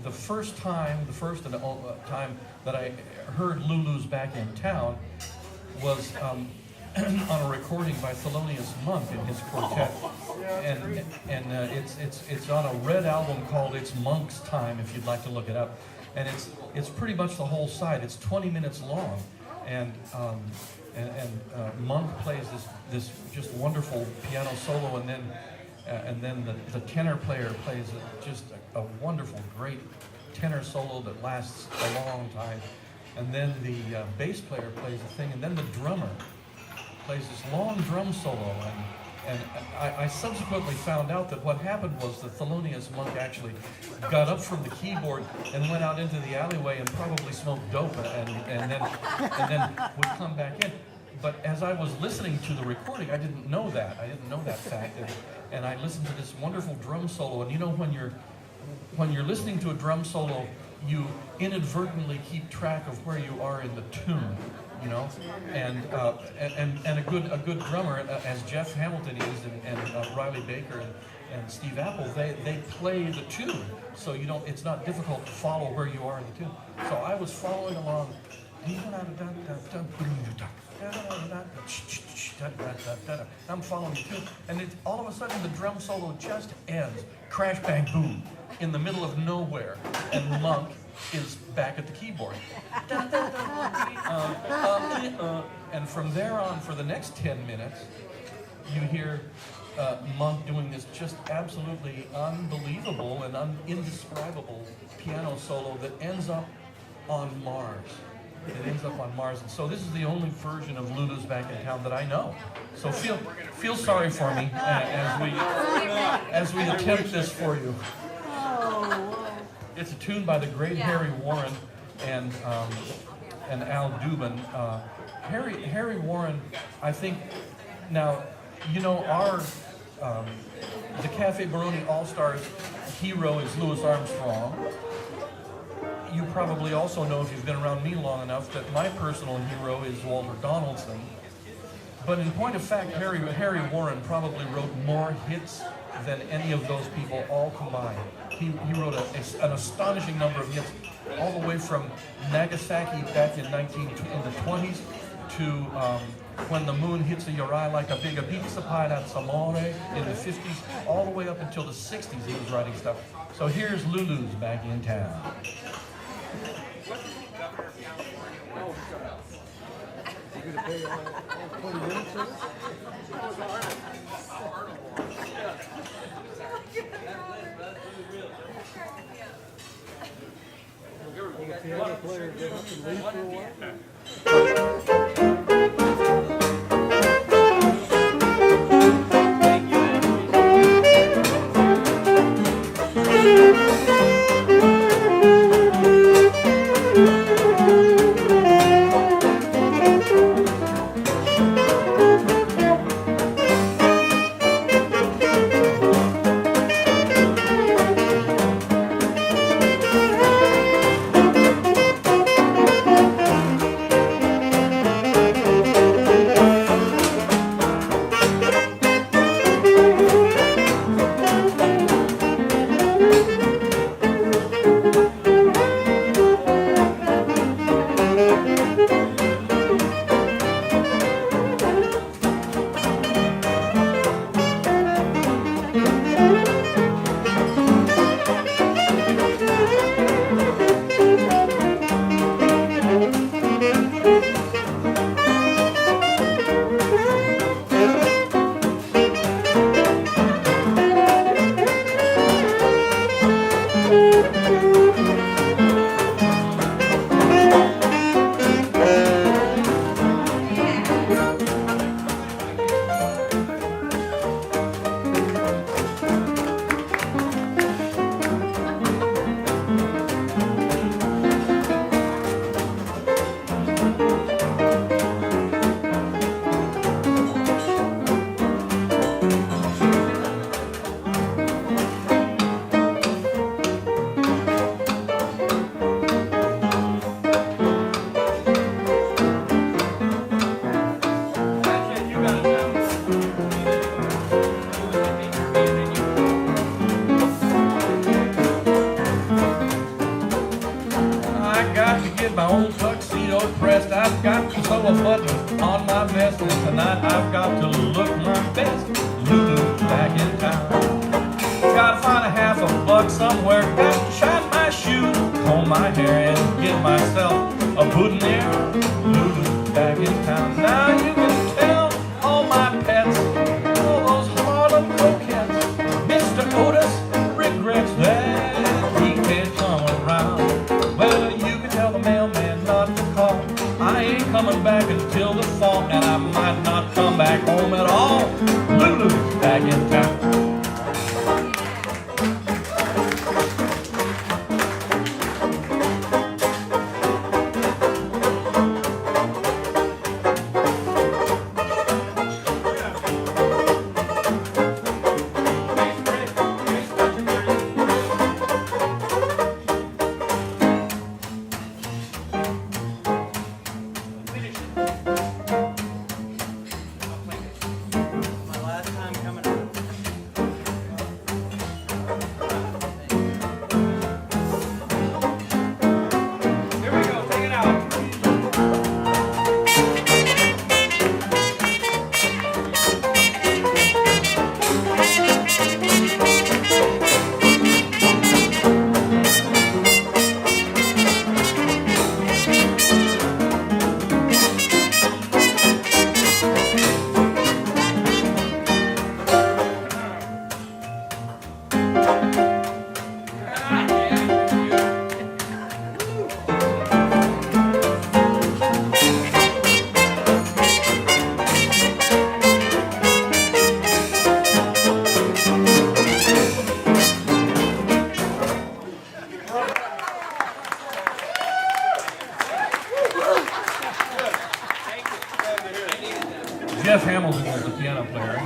the first time that I heard Lulu's Back in Town was on a recording by Thelonious Monk in his quartet, and it's on a red album called "It's Monk's Time" if you'd like to look it up, and it's pretty much the whole side. It's 20 minutes long, and Monk plays this just wonderful piano solo, and then the tenor player plays just a wonderful, great tenor solo that lasts a long time, and then the bass player plays a thing, and then the drummer plays this long drum solo, and I subsequently found out that what happened was that Thelonious Monk actually got up from the keyboard and went out into the alleyway and probably smoked dope, and then would come back in. But as I was listening to the recording, I didn't know that. I didn't know that fact, and I listened to this wonderful drum solo. And you know, when you're listening to a drum solo, you inadvertently keep track of where you are in the tune, you know. And a good drummer, as Jeff Hamilton is, and Riley Baker and Steve Apple, they play the tune, so you don't. It's not difficult to follow where you are in the tune. So I was following along. I'm following the tune, and all of a sudden the drum solo just ends, crash bang boom, in the middle of nowhere, and Monk is back at the keyboard. And from there on, for the next 10 minutes, you hear Monk doing this just absolutely unbelievable and indescribable piano solo that ends up on Mars. It ends up on Mars, and so this is the only version of Lulu's Back in Town that I know. So feel sorry for me as we attempt this for you. It's a tune by the great Harry Warren and Al Dubin. Harry Warren, I think. Now, you know, the Cafe Borrone All-Stars hero is Louis Armstrong. You probably also know, if you've been around me long enough, that my personal hero is Walter Donaldson. But in point of fact, Harry Warren probably wrote more hits than any of those people all combined. He wrote an astonishing number of hits, all the way from Nagasaki back in the 20s to When the Moon Hits Your Eye Like a Big Pizza Pie, that's Amore in the 50s, all the way up until the 60s he was writing stuff. So here's Lulu's Back in Town. Piano player get up and leave for a while. my old tuxedo pressed. I've got the solo button on my vest, and tonight I've got to look my best. Lulu's back in town. Gotta find a half a buck somewhere. Got to shine my shoes, comb my hair, and get myself a boutonniere. Lulu's back in town. Now you can tell all my pets, all those Harlem coquettes, Mr. Otis regrets that he can't come around. Well, you can tell the mailman not to call. I ain't coming back until the fall, and I might not come back home at all. Lulu's back in town. Jeff Hamilton was the piano player.